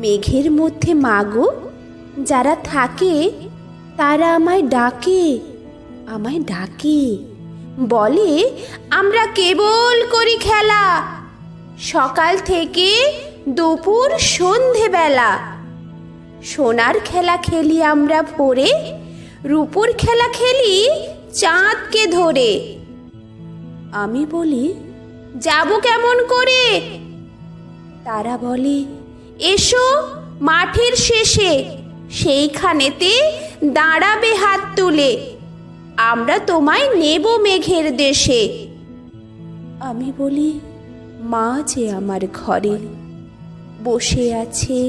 মেঘের মধ্যে মাগো যারা থাকে তারা আমায় ডাকে, আমায় ডাকে, বলে আমরা কেবল করি খেলা, সকাল থেকে দুপুর সন্ধেবেলা। সোনার খেলা খেলি আমরা ভোরে, রূপোর খেলা খেলি চাঁদকে ধরে। আমি বলি যাব কেমন করে? তারা বলে এসো মাঠের শেষে, সেইখানেতে দাঁড়াবে হাত তুলে, আমরা তোমায় নেব মেঘের দেশে। আমি বলি মা যে আমার ঘরে বসে আছে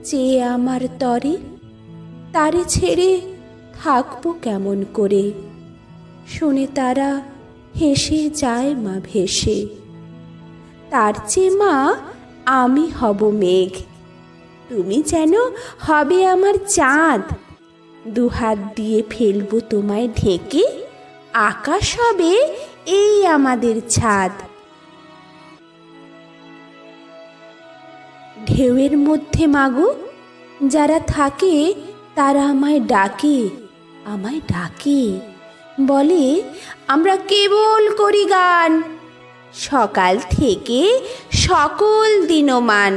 চেয়ে আমার তরে, তারে ছেড়ে থাকবো কেমন করে? শুনে তারা হেসে যায় মা ভেসে। তার চেয়ে মা আমি হব মেঘ, তুমি যেন হবে আমার চাঁদ। দুহাত দিয়ে ফেলবো তোমায় ঢেকে, আকাশ হবে এই আমাদের ছাদ। ঢেউয়ের মধ্যে মাগো যারা থাকে তারা আমায় ডাকে, আমায় ডাকে, বলে আমরা কেবল করি গান, সকাল থেকে সকল দিনমান।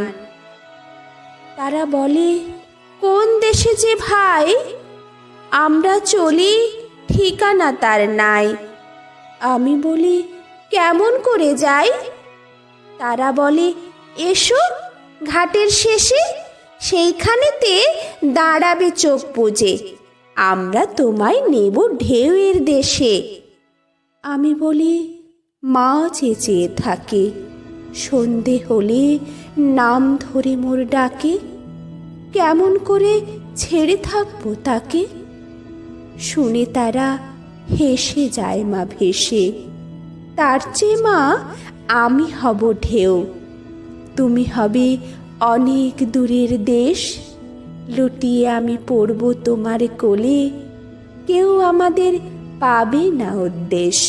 তারা বলে কোন দেশে যে ভাই, আমরা চলি ঠিকানা তার নাই। আমি বলি কেমন করে যাই? তারা বলে এসো ঘাটের শেষে, সেইখানেতে দাঁড়াবে চোখ বুজে, আমরা তোমায় নেব ঢেউয়ের দেশে। আমি বলি মা চেয়ে থাকে, সন্ধে হলে নাম ধরে মোর ডাকে, কেমন করে ছেড়ে থাকবো তাকে? শুনে তারা হেসে যায় মা ভেসে। তার চেয়ে মা আমি হব ঢেউ, তুমি হবে অনেক দূরের দেশ। লুটিয়ে আমি পড়ব তোমার কোলে, কেউ আমাদের পাবে না উদ্দেশ।